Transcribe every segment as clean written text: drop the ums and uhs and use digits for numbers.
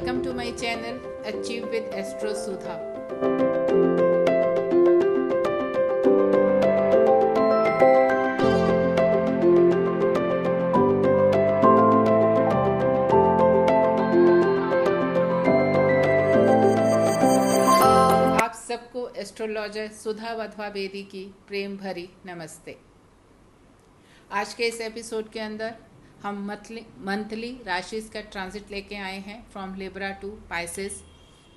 Welcome to my channel Achieve with Astro Sudha. आप सबको astrologer सुधा वधवा बेदी की प्रेम भरी नमस्ते। आज के इस एपिसोड के अंदर हम मंथली राशि का ट्रांजिट लेके आए हैं फ्रॉम लिब्रा टू पाइसेस,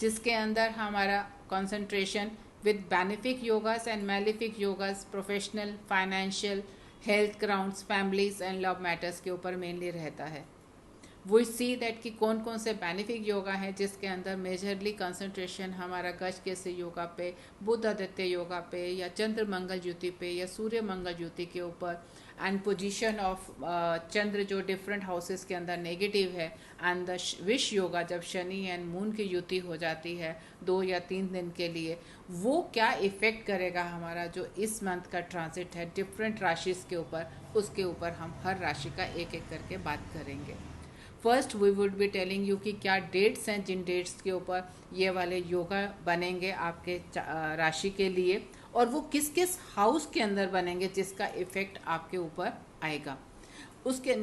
जिसके अंदर हमारा concentration with benefic yogas and malefic yogas, professional, financial, health grounds, families and love matters के ऊपर मेनली रहता है। वो सी दैट कि कौन कौन से बेनिफिक योगा है, जिसके अंदर मेजरली कंसंट्रेशन हमारा गज केसरी योगा पे, बुध आदित्य योगा पे, या चंद्र मंगल ज्योति पे, या सूर्य मंगल ज्योति के ऊपर, एंड पोजीशन ऑफ चंद्र जो डिफरेंट हाउसेस के अंदर नेगेटिव है, एंड द विश योगा जब शनि एंड मून की युति हो जाती है 2 या 3 दिन के लिए, वो क्या इफेक्ट करेगा हमारा जो इस मंथ का ट्रांजिट है डिफरेंट राशि के ऊपर, उसके ऊपर हम हर राशि का एक एक करके बात करेंगे। First we would be telling you कि क्या डेट्स हैं जिन डेट्स के ऊपर ये वाले योगा बनेंगे आपके राशि के लिए, और वो किस किस हाउस के अंदर बनेंगे जिसका इफेक्ट आपके ऊपर आएगा। उसके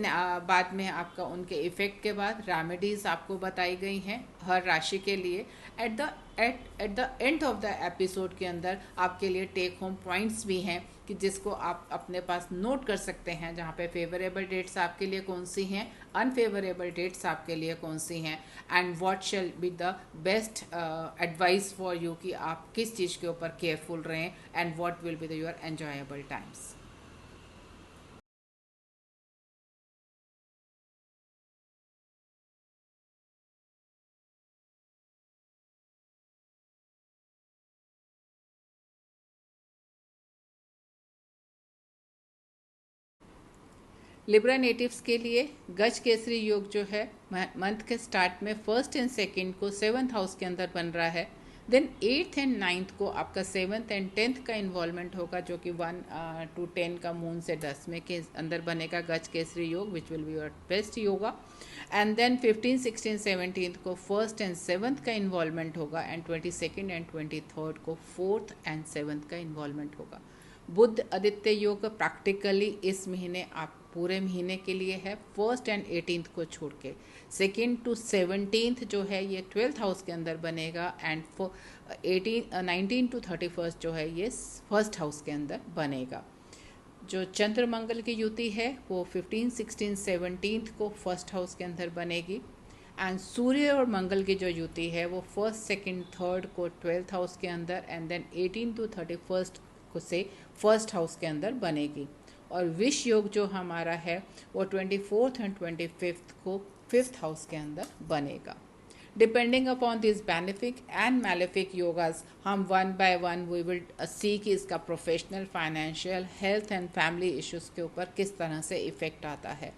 बाद में आपका उनके इफेक्ट के बाद रेमेडीज आपको बताई गई हैं हर राशि के लिए। At the end of the episode के अंदर आपके लिए टेक होम पॉइंट्स भी हैं कि जिसको आप अपने पास नोट कर सकते हैं, जहाँ पे फेवरेबल डेट्स आपके लिए कौन सी हैं, अनफेवरेबल डेट्स आपके लिए कौन सी हैं, and what shall be the best advice for you कि आप किस चीज़ के ऊपर केयरफुल रहें, and what will be the your enjoyable times. Libra natives के लिए गज केसरी योग जो है मंथ के स्टार्ट में 1st एंड 2nd को 7th हाउस के अंदर बन रहा है। देन 8th एंड 9th को आपका 7th एंड 10th का इन्वॉल्वमेंट होगा, जो कि 1 to 10 का मून से 10 में के अंदर बनेगा Gaj Kesari Yog, which will be your best yoga. And then 15, 16, 17 को 1st एंड 7th का इन्वॉल्वमेंट होगा, एंड 22nd एंड 23rd को 4th एंड 7th का इन्वॉल्वमेंट होगा। बुध आदित्य योग प्रैक्टिकली इस महीने आप पूरे महीने के लिए है, 1st एंड 18th को छोड़ के। 2nd to 17th जो है ये 12th हाउस के अंदर बनेगा, एंड 19 to 31st जो है ये 1st हाउस के अंदर बनेगा। जो चंद्र मंगल की युति है वो 15, 16, 17th को 1st हाउस के अंदर बनेगी, एंड सूर्य और मंगल की जो युति है वो 1st, 2nd, 3rd को 12th हाउस के अंदर, एंड देन 18 to 31st को से 1st हाउस के अंदर बनेगी। और विष योग जो हमारा है वो 24th एंड 25th को 5th हाउस के अंदर बनेगा। Depending upon this benefic and malefic yogas, हम 1 by 1 वी विल सी कि इसका professional, financial, health and family issues के ऊपर किस तरह से इफेक्ट आता है।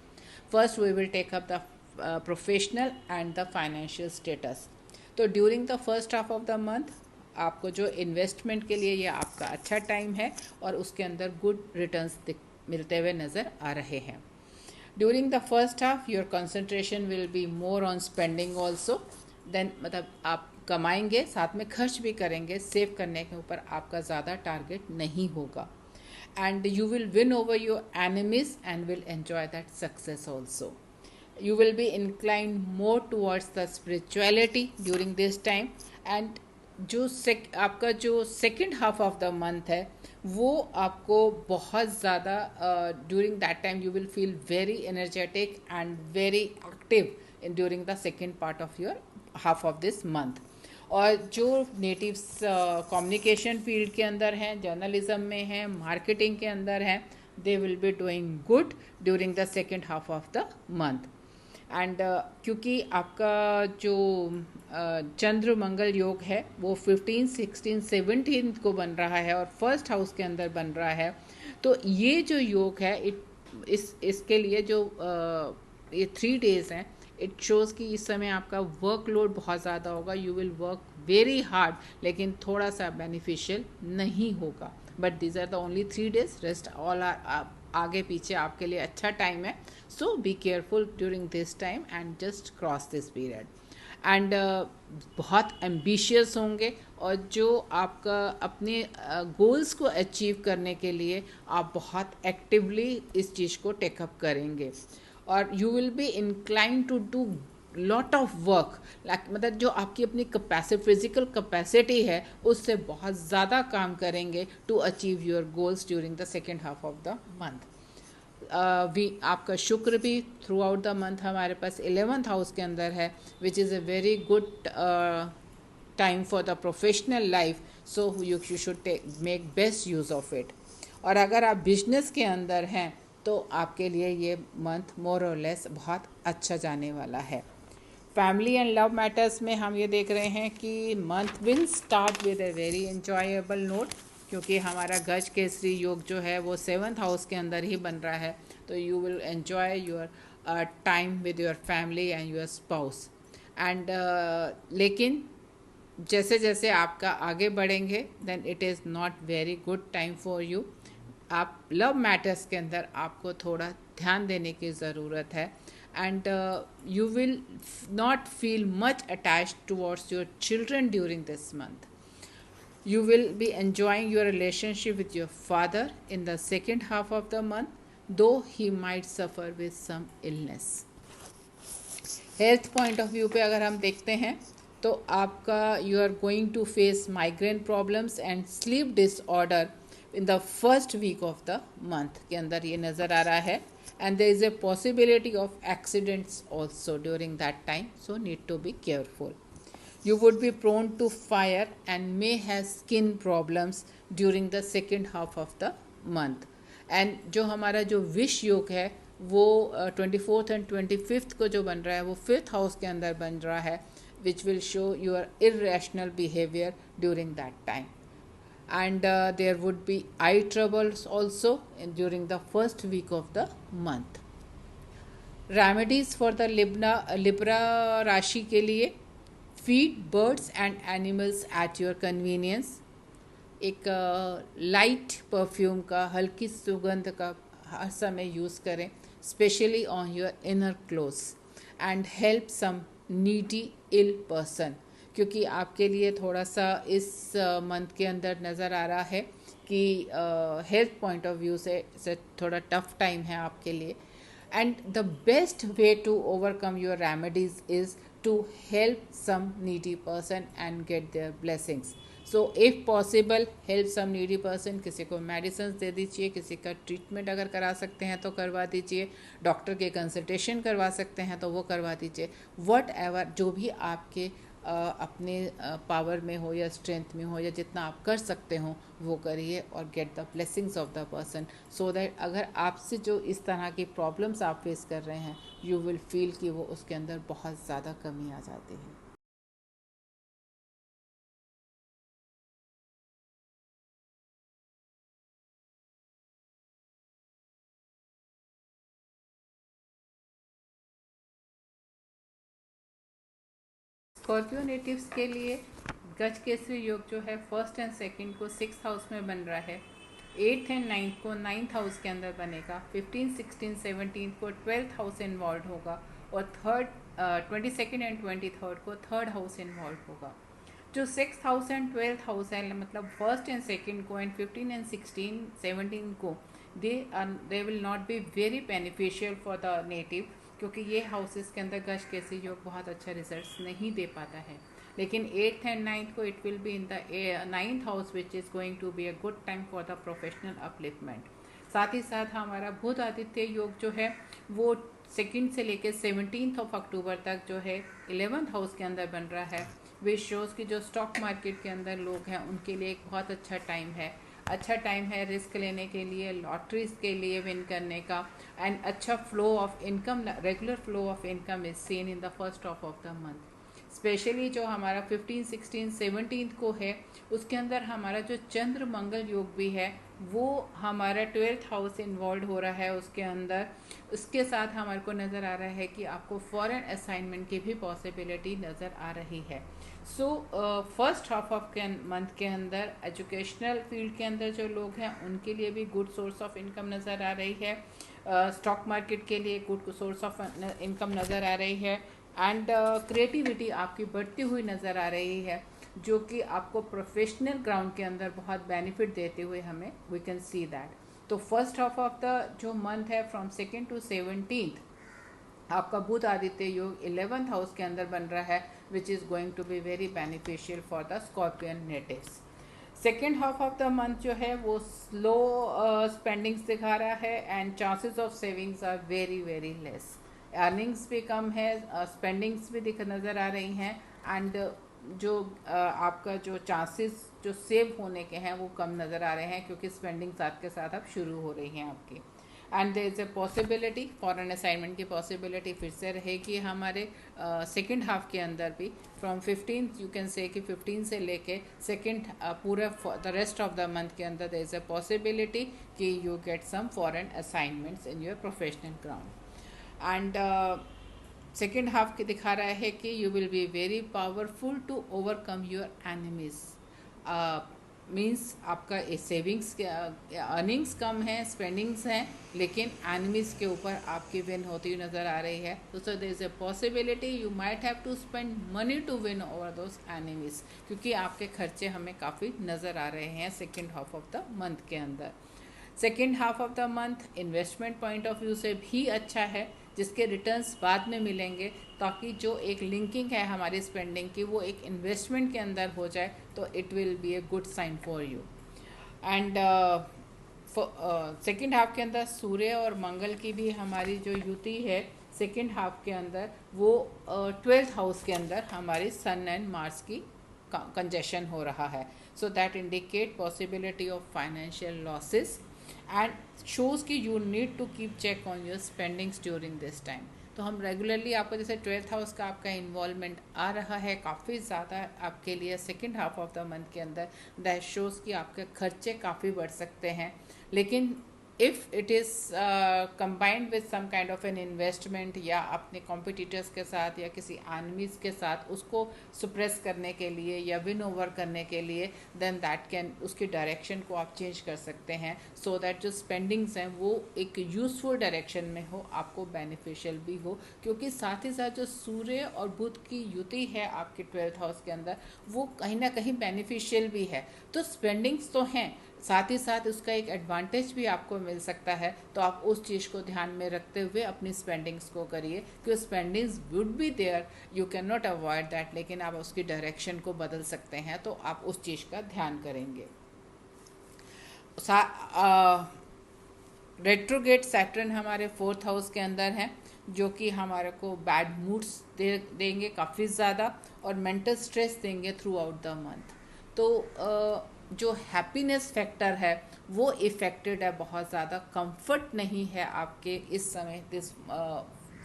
First we will take up the professional and the financial status. तो during the first half of the month आपको जो इन्वेस्टमेंट के लिए ये आपका अच्छा टाइम है, और उसके अंदर गुड रिटर्न्स मिलते हुए नज़र आ रहे हैं। During the first half your concentration will be more on spending also. Then मतलब आप कमाएंगे, साथ में खर्च भी करेंगे, सेव करने के ऊपर आपका ज़्यादा टारगेट नहीं होगा, and you will win over your enemies and will enjoy that success also. You will be inclined more towards the spirituality during this time, and जो आपका जो second half of the month है वो आपको बहुत ज़्यादा during that time you will feel very energetic and very active in during the second part of your half of this month. और जो नेटिव्स कम्युनिकेशन फील्ड के अंदर हैं, जर्नलिज्म में हैं, मार्केटिंग के अंदर हैं, they will be doing good during the second half of the month. And क्योंकि आपका जो चंद्र मंगल योग है वो 15, 16, 17 को बन रहा है और 1st हाउस के अंदर बन रहा है, तो ये जो योग है इसके लिए जो ये 3 days हैं, इट शोज़ कि इस समय आपका वर्कलोड बहुत ज़्यादा होगा, you will work very hard, लेकिन थोड़ा सा बेनिफिशियल नहीं होगा। But these are the only 3 days, rest all are आगे पीछे आपके लिए अच्छा टाइम है। So be careful during this time and just cross this period. And बहुत एम्बिशियस होंगे, और जो आपका अपने गोल्स को अचीव करने के लिए आप बहुत एक्टिवली इस चीज़ को टेकअप करेंगे, और you will be incline to do lot of work, मतलब जो आपकी अपनी कैपेसिटी, फिजिकल कैपेसिटी है, उससे बहुत ज़्यादा काम करेंगे to achieve your goals during the second half of the month. We आपका शुक्र भी थ्रू आउट द मंथ हमारे पास 11th हाउस के अंदर है, which is a very good time for the professional life, so you should make best use of it. और अगर आप business के अंदर हैं तो आपके लिए ये मंथ मोर और लेस बहुत अच्छा जाने वाला है। फैमिली एंड लव मैटर्स में हम ये देख रहे हैं कि month will start with a very enjoyable note, क्योंकि हमारा गज केसरी योग जो है वो 7th हाउस के अंदर ही बन रहा है, तो you will enjoy your time with your family and your spouse. And लेकिन जैसे जैसे आपका आगे बढ़ेंगे then it is not very good time for you. आप लव मैटर्स के अंदर आपको थोड़ा ध्यान देने की ज़रूरत है, and you will not feel much attached towards your children during this month. You will be enjoying your relationship with your father in the second half of the month, though he might suffer with some illness. Health point of view पे अगर हम देखते हैं तो आपका you are going to face migraine problems and sleep disorder in the first week of the month के अंदर ये नज़र आ रहा है, and there is a possibility of accidents also during that time, so need to be careful. You would be prone to fire and may have skin problems during the second half of the month. And जो हमारा जो wish योग है वो 24th and 25th को जो बन रहा है वो 5th हाउस के अंदर बन रहा है, which will show your irrational behavior during that time. And there would be eye troubles also during the first week of the month. Remedies for the Libra राशि के लिए, feed birds and animals at your convenience. एक light perfume का, हल्की सुगंध का हर समय यूज़ करें, specially on your inner clothes, and help some needy ill person, क्योंकि आपके लिए थोड़ा सा इस मंथ के अंदर नज़र आ रहा है कि हेल्थ पॉइंट ऑफ व्यू से थोड़ा टफ टाइम है आपके लिए. And the best way to overcome your remedies is to help some needy person and get their blessings. So if possible, help some needy person. किसी को medicine दे दीजिए, किसी का ट्रीटमेंट अगर करा सकते हैं तो करवा दीजिए, डॉक्टर के कंसल्टेशन करवा सकते हैं तो वो करवा दीजिए. वट एवर जो भी आपके अपने पावर में हो या स्ट्रेंथ में हो या जितना आप कर सकते हो वो करिए, और get the blessings of the person, so that अगर आपसे जो इस तरह की प्रॉब्लम्स आप फेस कर रहे हैं यू विल फील कि वो उसके अंदर बहुत ज़्यादा कमी आ जाती है. स्कॉर्पियो नेटिव्स के लिए गज केसरी योग जो है फर्स्ट एंड सेकंड को 6th हाउस में बन रहा है, 8th एंड 9th को 9th हाउस के अंदर बनेगा, 15, 16, 17 को 12th हाउस इन्वॉल्व होगा, और 22nd एंड 23rd को 3rd हाउस इन्वॉल्व होगा. जो 6th house and 12th house है, मतलब फर्स्ट एंड सेकंड को एंड 15 एंड 16, 17 को, they will not be very beneficial for the native, क्योंकि ये हाउसेस के अंदर गज केसरी योग बहुत अच्छा रिजल्ट्स नहीं दे पाता है. लेकिन 8th एंड 9th को it will be in the 9th house, which is going to be a good time for the professional upliftment. साथ ही साथ हमारा बुध आदित्य योग जो है वो 2nd से लेकर 17th ऑफ अक्टूबर तक जो है 11th हाउस के अंदर बन रहा है, विच शोज़ कि जो स्टॉक मार्केट के अंदर लोग हैं उनके लिए एक बहुत अच्छा टाइम है. अच्छा टाइम है रिस्क लेने के लिए, लॉटरीज के लिए विन करने का, एंड अच्छा flow of income, regular flow of income is seen in the first half of the month. Specially जो हमारा 15, 16, 17 को है उसके अंदर हमारा जो चंद्र मंगल योग भी है वो हमारा 12th हाउस इन्वॉल्व हो रहा है उसके अंदर. उसके साथ हमारे को नज़र आ रहा है कि आपको फॉरेन असाइनमेंट की भी पॉसिबिलिटी नज़र आ रही है. सो फर्स्ट हाफ ऑफ के मंथ के अंदर एजुकेशनल फील्ड के अंदर जो लोग हैं उनके लिए भी गुड सोर्स ऑफ इनकम नज़र आ रही है. स्टॉक मार्केट के लिए गुड सोर्स ऑफ इनकम नज़र आ रही है. एंड क्रिएटिविटी आपकी बढ़ती हुई नज़र आ रही है, जो कि आपको प्रोफेशनल ग्राउंड के अंदर बहुत बेनिफिट देते हुए हमें वी कैन सी दैट। तो फर्स्ट हाफ ऑफ द जो मंथ है फ्रॉम 2 to 17 आपका बुध आदित्य योग 11th हाउस के अंदर बन रहा है, which is going to be very beneficial for the scorpion natives. Second half of the month जो है वो स्लो स्पेंडिंग्स दिखा रहा है and chances of savings are very very less. Earnings भी कम है, स्पेंडिंग्स भी दिख नज़र आ रही हैं, एंड जो आपका जो चांसेस जो सेव होने के हैं वो कम नज़र आ रहे हैं, क्योंकि स्पेंडिंग साथ के साथ अब शुरू हो रही हैं आपकी। And there is a possibility foreign assignment की पॉसिबिलिटी फिर से रहेगी हमारे सेकेंड हाफ के अंदर भी। फ्रॉम 15 यू कैन से कि 15 से लेके सेकेंड पूरा the rest of the month के अंदर देयर इज़ ए पॉसिबिलिटी कि you get some foreign assignments in your professional ground. And second half के दिखा रहा है कि you will be very powerful to overcome your enemies. Means आपका savings के अर्निंग्स कम है, स्पेंडिंग्स हैं, लेकिन एनिमीज के ऊपर आपकी विन होती हुई नज़र आ रही है। तो so there is a possibility you might have to spend money to win over those enemies, क्योंकि आपके खर्चे हमें काफ़ी नज़र आ रहे हैं second half of the month के अंदर। Second half of the month investment point of view से भी अच्छा है, जिसके रिटर्न्स बाद में मिलेंगे, ताकि जो एक लिंकिंग है हमारी स्पेंडिंग की वो एक इन्वेस्टमेंट के अंदर हो जाए, तो it will be a good sign for you. And second half के अंदर सूर्य और मंगल की भी हमारी जो युति है सेकेंड हाफ के अंदर, वो 12th हाउस के अंदर हमारी सन एंड मार्स की कंजेशन हो रहा है। So that indicate possibility of financial losses and shows कि you need to keep check on your spendings during this time. तो हम रेगुलरली आपको जैसे 12th हाउस का आपका इन्वॉल्वमेंट आ रहा है काफ़ी ज़्यादा आपके लिए second half of the month के अंदर, दैट शोज़ कि आपके खर्चे काफ़ी बढ़ सकते हैं। लेकिन if it is combined with some kind of an investment, या अपने कॉम्पिटिटर्स के साथ या किसी एनिमीज के साथ उसको सुप्रेस करने के लिए या विन ओवर करने के लिए, देन दैट कैन उसकी डायरेक्शन को आप चेंज कर सकते हैं, सो दैट जो स्पेंडिंग्स हैं वो एक यूज़फुल डायरेक्शन में हो, आपको बेनिफिशियल भी हो। क्योंकि साथ ही साथ जो सूर्य और बुध की युति है आपके 12th हाउस के अंदर, वो कहीं ना कहीं बेनिफिशियल भी है। तो स्पेंडिंग्स तो हैं, साथ ही साथ उसका एक एडवांटेज भी आपको मिल सकता है, तो आप उस चीज़ को ध्यान में रखते हुए अपनी स्पेंडिंग्स को करिए, क्योंकि spendings would be there, you can not avoid that, लेकिन आप उसकी डायरेक्शन को बदल सकते हैं, तो आप उस चीज़ का ध्यान करेंगे। रेट्रोगेट सैटर्न हमारे 4th हाउस के अंदर हैं, जो कि हमारे को बैड मूड्स देंगे काफ़ी ज़्यादा, और मेंटल स्ट्रेस देंगे थ्रू आउट द मंथ। तो जो हैप्पीनेस फैक्टर है वो इफ़ेक्टेड है बहुत ज़्यादा, कंफर्ट नहीं है आपके इस समय this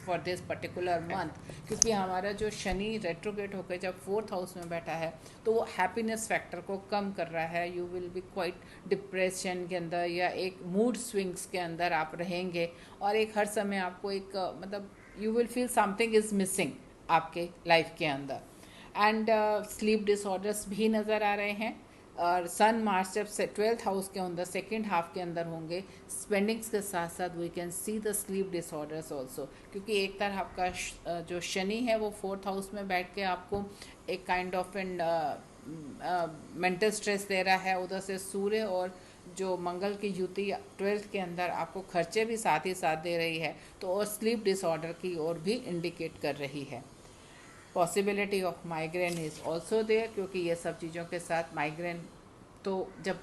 for this particular month, क्योंकि हमारा जो शनि रेट्रोगेट होकर जब 4th हाउस में बैठा है तो वो हैप्पीनेस फैक्टर को कम कर रहा है। You will be quite depression के अंदर, या एक मूड स्विंग्स के अंदर आप रहेंगे, और एक हर समय आपको एक मतलब you will feel something is missing आपके लाइफ के अंदर। एंड स्लीप डिसऑर्डर्स भी नज़र आ रहे हैं, और सन मार्च जब 12th हाउस के अंदर सेकेंड हाफ के अंदर होंगे, स्पेंडिंग्स के साथ साथ we can see the sleep disorders also, क्योंकि एक तरह आपका जो शनि है वो 4th हाउस में बैठ के आपको एक kind of and mental stress दे रहा है, उधर से सूर्य और जो मंगल की युति 12th के अंदर आपको खर्चे भी साथ ही साथ दे रही है, तो और स्लीप डिसऑर्डर की ओर भी इंडिकेट कर रही है। Possibility of migraine is also there, क्योंकि ये सब चीज़ों के साथ माइग्रेन, तो जब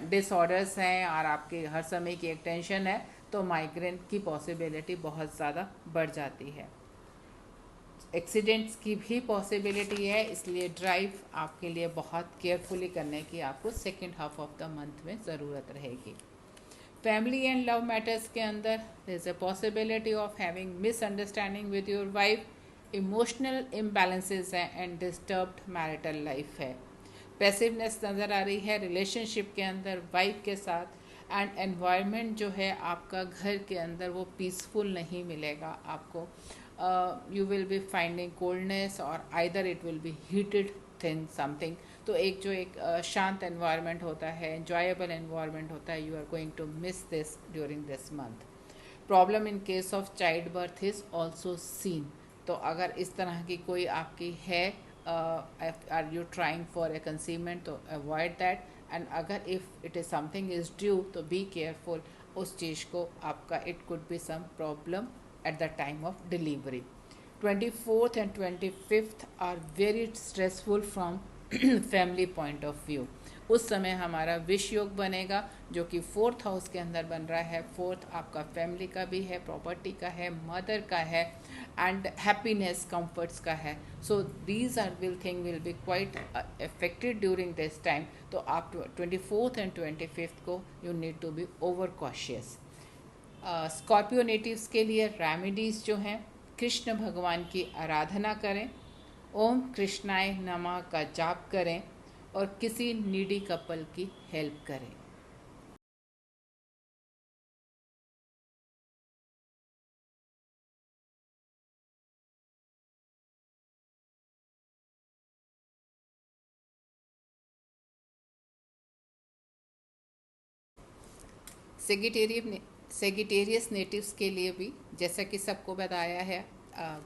डिसऑर्डर्स हैं और आपके हर समय की एक टेंशन है, तो माइग्रेन की पॉसिबिलिटी बहुत ज़्यादा बढ़ जाती है। एक्सीडेंट्स की भी पॉसिबिलिटी है, इसलिए ड्राइव आपके लिए बहुत केयरफुली करने की आपको second half of the month में ज़रूरत रहेगी। फैमिली एंड लव मैटर्स के अंदर there is a possibility of having misunderstanding with your wife, emotional imbalances हैं, एंड डिस्टर्ब्ड मैरिटल लाइफ है। पैसिवनेस नज़र आ रही है रिलेशनशिप के अंदर वाइफ के साथ, एंड एनवायरनमेंट जो है आपका घर के अंदर वो पीसफुल नहीं मिलेगा आपको। You will be finding coldness, और either it will be heated thing something. तो एक जो एक शांत एनवायरनमेंट होता है, एन्जॉयबल एनवायरनमेंट होता है, you are going to miss this during this month. Problem in case of child birth is also seen, तो तो अगर इस तरह की कोई आपकी है, are you trying for a concealment, तो अवॉइड दैट। एंड अगर if it is something is due तो बी केयरफुल उस चीज़ को, आपका it could be some problem at the time of delivery. 24th and 25th are very stressful from family point of view. उस समय हमारा विष योग बनेगा जो कि 4th हाउस के अंदर बन रहा है। 4th आपका फैमिली का भी है, प्रॉपर्टी का है, मदर का है, एंड हैप्पीनेस कंफर्ट्स का है। So these are thing will be quite affected during this time. तो आप 24th एंड 25th को you need to be over cautious. Scorpio natives के लिए रेमेडीज जो हैं, कृष्ण भगवान की आराधना करें, ओम कृष्णाय नमः का जाप करें और किसी नीडी कपल की हेल्प करें। सेगिटेरियस नेटिव्स के लिए भी जैसा कि सबको बताया है,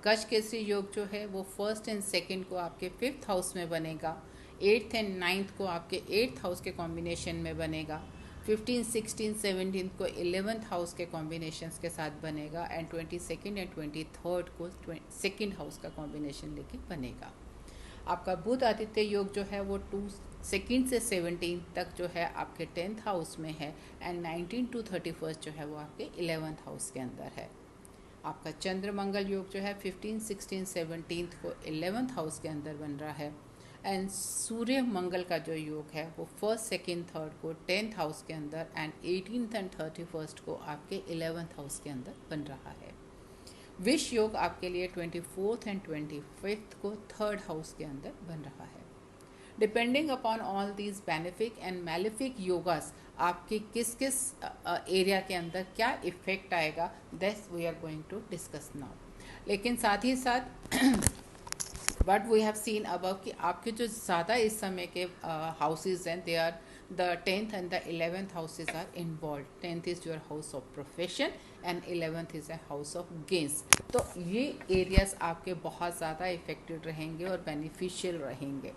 गज केसरी योग जो है वो 1st एंड 2nd को आपके 5th हाउस में बनेगा, 8th एंड 9th को आपके 8th हाउस के कॉम्बिनेशन में बनेगा, 15, 16, 17 को 11th हाउस के कॉम्बिनेशंस के साथ बनेगा, एंड 22nd एंड 23rd को 2nd हाउस का कॉम्बिनेशन लेके बनेगा। आपका बुध आदित्य योग जो है वो 2 से 17 तक जो है आपके 10th हाउस में है, एंड 19 to 31 जो है वो आपके 11th हाउस के अंदर है। आपका चंद्र मंगल योग जो है 15, 16, 17 को 11th हाउस के अंदर बन रहा है, एंड सूर्य मंगल का जो योग है वो 1st, 2nd, 3rd को 10th हाउस के अंदर, एंड 18th एंड 31st को आपके 11th हाउस के अंदर बन रहा है। विष योग आपके लिए 24th एंड 25th को 3rd हाउस के अंदर बन रहा है। Depending upon all these benefic and malefic yogas आपके किस किस एरिया के अंदर क्या इफेक्ट आएगा, that's we are going to discuss now. लेकिन साथ ही साथ but we have seen above कि आपके जो ज़्यादा इस समय के हाउसेज हैं, they are the 10th and the 11th houses are involved. 10th is your house of profession and 11th is a house of gains. तो ये एरियाज आपके बहुत ज़्यादा इफेक्टेड रहेंगे और बेनिफिशियल रहेंगे।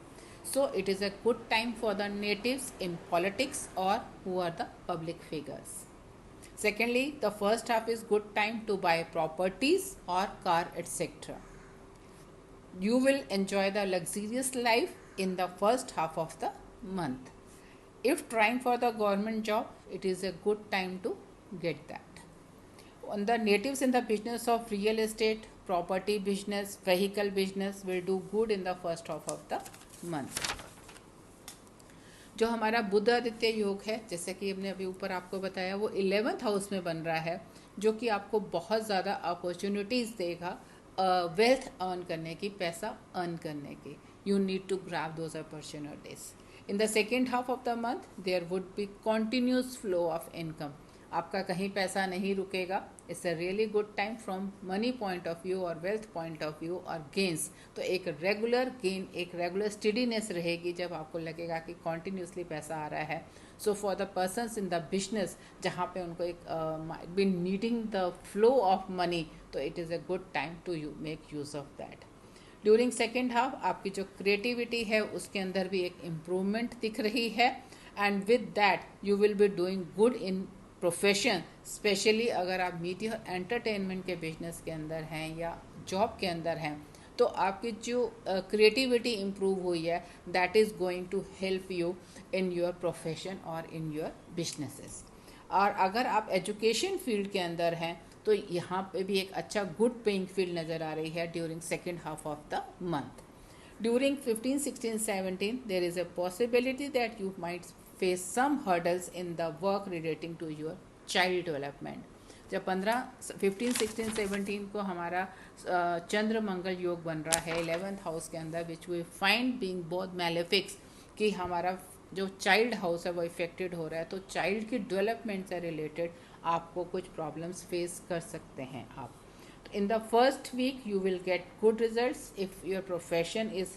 So it is a good time for the natives in politics और who are the public figures. Secondly, the first half is good time to buy properties or car etc. You will enjoy the luxurious life in the first half of the month. If trying for the government job, it is a good time to get that. On the natives in the business of real estate, property business, vehicle business will do good in the first half of the month. जो हमारा बुध आदित्य योग है, जैसे कि हमने अभी ऊपर आपको बताया, वो 11th हाउस में बन रहा है, जो कि आपको बहुत ज़्यादा अपॉर्चुनिटीज़ देगा वेल्थ अर्न करने की, पैसा अर्न करने की. You need to grab those opportunities. In the second half of the month, there would be continuous flow of income. आपका कहीं पैसा नहीं रुकेगा. It's a really good time from money point of view और wealth point of view और gains. तो एक regular gain, एक regular steadiness रहेगी जब आपको लगेगा कि continuously पैसा आ रहा है. So for the persons in the business जहाँ पे उनको एक might be needing the flow of money, तो it is a good time to make use of that. During second half आपकी जो क्रिएटिविटी है उसके अंदर भी एक इम्प्रूवमेंट दिख रही है, and with that you will be doing good in profession. Specially अगर आप मीडिया एंटरटेनमेंट के बिजनेस के अंदर हैं या जॉब के अंदर हैं, तो आपकी जो क्रिएटिविटी इम्प्रूव हुई है, that is going to help you in your profession और इन योर बिजनेसेस. और अगर आप एजुकेशन फील्ड के अंदर हैं तो यहाँ पे भी एक अच्छा गुड पेइंग फील्ड नज़र आ रही है during second half of the month. During 15, 16, 17 there is a possibility that you might face some hurdles in the work relating to your child development. जब 15, 16, 17 को हमारा चंद्र मंगल योग बन रहा है 11th हाउस के अंदर, which we find being both malefics, कि हमारा जो चाइल्ड हाउस है वो इफेक्टेड हो रहा है, तो चाइल्ड की डेवलपमेंट से रिलेटेड आपको कुछ प्रॉब्लम्स फेस कर सकते हैं आप. In the first week you will get good results if your profession is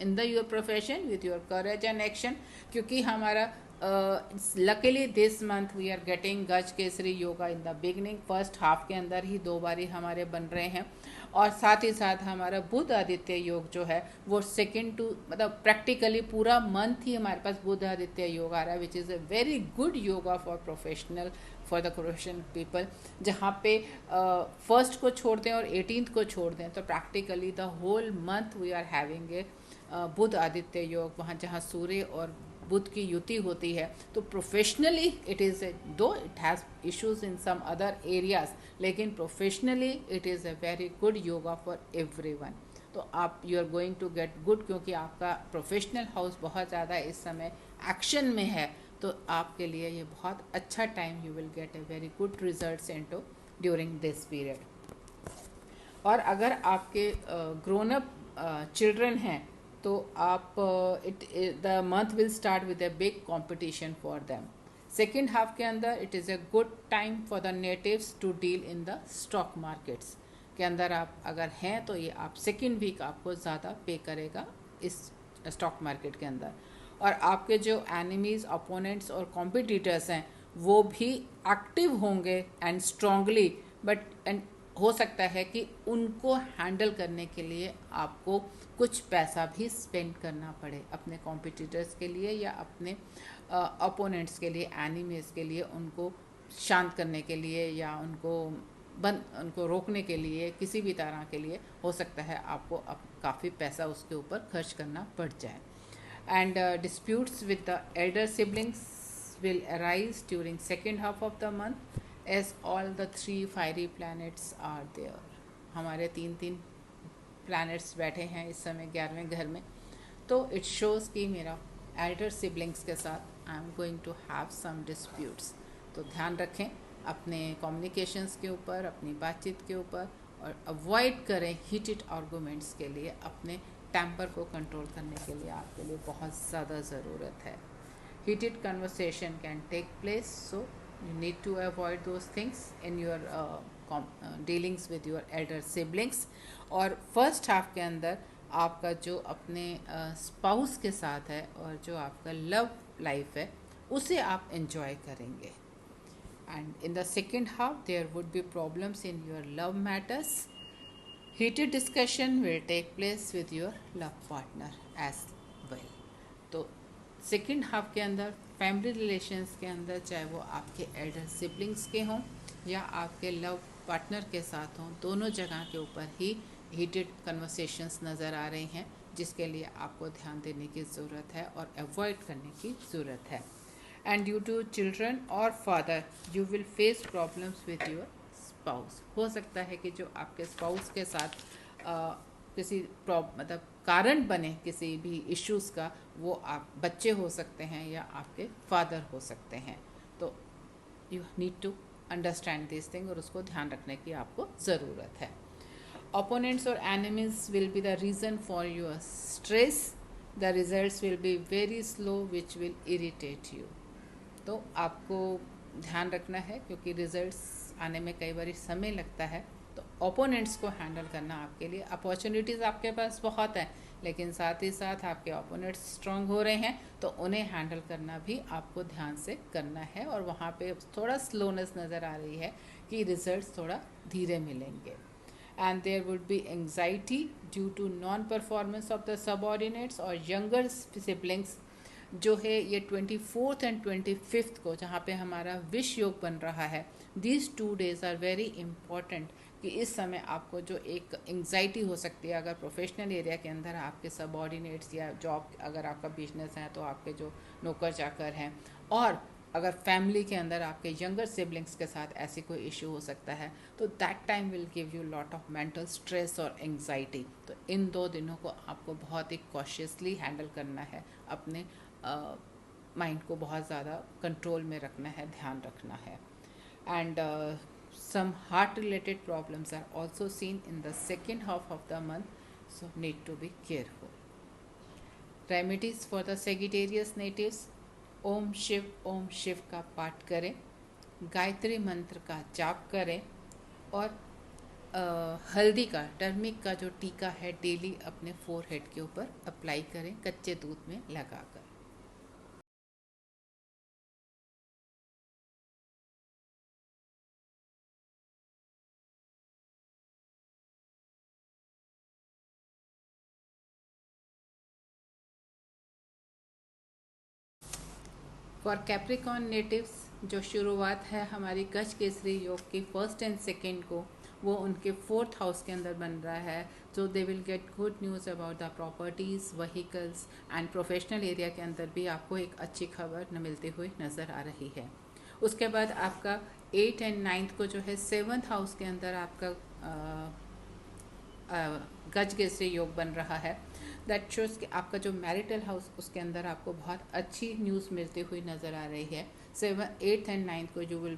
in the your profession with your courage and action, क्योंकि हमारा luckily this month we are getting Gaj Kesari yoga in the beginning, first half के अंदर ही 2 बारी हमारे बन रहे हैं। और साथ ही साथ हमारा बुध आदित्य योग जो है वो सेकेंड टू मतलब प्रैक्टिकली पूरा मंथ ही हमारे पास बुध आदित्य योग आ रहा है, which is a very good yoga for professional, for the professional people. जहाँ पे फर्स्ट को छोड़ दें और 18th को छोड़ दें तो practically the whole month we are having a Budh Aditya yog, वहाँ जहाँ सूर्य और बुध की युति होती है। तो professionally it is though it has issues in some other areas, लेकिन professionally it is a very good yoga for everyone. तो आप you are going to get good, क्योंकि आपका प्रोफेशनल हाउस बहुत ज़्यादा इस समय एक्शन में है, तो आपके लिए ये बहुत अच्छा time, you will get a very good results into during this period. और अगर आपके ग्रोन अप चिल्ड्रन हैं तो आप the month will start with a big competition for them. Second half के अंदर it is a good time for the natives to deal in the stock markets के अंदर। आप अगर हैं तो ये आप सेकेंड वीक आपको ज़्यादा पे करेगा इस स्टॉक मार्केट के अंदर। और आपके जो एनिमीज, अपोनेंट्स और कॉम्पिटिटर्स हैं वो भी एक्टिव होंगे एंड स्ट्रांगली, बट एंड हो सकता है कि उनको हैंडल करने के लिए आपको कुछ पैसा भी स्पेंड करना पड़े अपने कॉम्पिटिटर्स के लिए या अपने अपोनेंट्स के लिए, एनिमीज के लिए, उनको शांत करने के लिए या उनको रोकने के लिए, किसी भी तरह के लिए हो सकता है आपको काफ़ी पैसा उसके ऊपर खर्च करना पड़ जाए। And disputes with the elder siblings will arise during second half of the month as all the 3 fiery planets are there. हमारे 3 प्लैनेट्स बैठे हैं इस समय 11वें घर में, तो इट शोज़ कि मेरा एल्डर सिबलिंग्स के साथ I am going to have some disputes. तो ध्यान रखें अपने कम्युनिकेशंस के ऊपर, अपनी बातचीत के ऊपर, और अवॉइड करें हीटेड आर्गूमेंट्स के लिए। अपने टेम्पर को कंट्रोल करने के लिए आपके लिए बहुत ज़्यादा ज़रूरत है। Heated conversation can take place, so you need to avoid those things in your dealings with your elder siblings. और फर्स्ट हाफ के अंदर आपका जो अपने स्पाउस के साथ है और जो आपका लव लाइफ है उसे आप एंजॉय करेंगे। And in the second half there would be problems in your love matters. Heated discussion will take place with your love partner as well. तो सेकेंड हाफ के अंदर फैमिली रिलेशंस के अंदर, चाहे वो आपके एल्डर सिबलिंग्स के हों या आपके लव पार्टनर के साथ हों, दोनों जगह के ऊपर ही हीटेड कन्वर्सेशंस नज़र आ रही हैं, जिसके लिए आपको ध्यान देने की ज़रूरत है और अवॉइड करने की ज़रूरत है। एंड ड्यू टू चिल्ड्रन और father you will face problems with your spouse. हो सकता है कि जो आपके स्पाउस के साथ किसी मतलब कारण बने किसी भी इश्यूज़ का, वो आप बच्चे हो सकते हैं या आपके फादर हो सकते हैं। तो you need to understand this thing और उसको ध्यान रखने की आपको ज़रूरत है। ओपोनेंट्स और enemies will be the reason for your stress. The results will be very slow which will irritate you. तो आपको ध्यान रखना है, क्योंकि रिजल्ट्स आने में कई बार समय लगता है। तो ओपोनेंट्स को हैंडल करना आपके लिए, अपॉर्चुनिटीज़ आपके पास बहुत हैं, लेकिन साथ ही साथ आपके ओपोनेंट्स स्ट्रांग हो रहे हैं, तो उन्हें हैंडल करना भी आपको ध्यान से करना है। और वहाँ पे थोड़ा स्लोनेस नज़र आ रही है कि रिजल्ट्स थोड़ा धीरे मिलेंगे। And there would be anxiety due to non performance of the subordinates और यंगर सिबलिंग्स जो है ये 24th एंड 25th को, जहाँ पे हमारा विश योग बन रहा है। These 2 days are very important कि इस समय आपको जो एक एंग्जाइटी हो सकती है, अगर प्रोफेशनल एरिया के अंदर आपके सबऑर्डिनेट्स या जॉब, अगर आपका बिजनेस है तो आपके जो नौकर चाकर हैं, और अगर फैमिली के अंदर आपके यंगर सिबलिंग्स के साथ ऐसी कोई इशू हो सकता है, तो that time will give you lot of mental stress और एंग्जाइटी। तो इन 2 दिनों को आपको बहुत ही कॉशियसली हैंडल करना है, अपने माइंड को बहुत ज़्यादा कंट्रोल में रखना है, ध्यान रखना है। And some heart related problems are also seen in the second half of the month, so need to be careful. Remedies for the Sagittarius natives: Om Shiv का पाठ करें, गायत्री मंत्र का जाप करें, और हल्दी का, टर्मिक का जो टीका है डेली अपने फोरहेड के ऊपर अप्लाई करें कच्चे दूध में लगाकर। फॉर कैप्रिकॉन नेटिव्स जो शुरुआत है हमारी गज केसरी योग की फर्स्ट एंड सेकेंड को, वो उनके फोर्थ हाउस के अंदर बन रहा है। So they will get good news about the properties, vehicles and professional area के अंदर भी आपको एक अच्छी खबर न मिलती हुई नज़र आ रही है। उसके बाद आपका 8 एंड 9 को जो है 7th हाउस के अंदर आपका गज केसरी योग बन रहा है। दैट शोज कि आपका जो मैरिटल हाउस उसके अंदर आपको बहुत अच्छी न्यूज़ मिलती हुई नज़र आ रही है। 8th एंड 9th को you will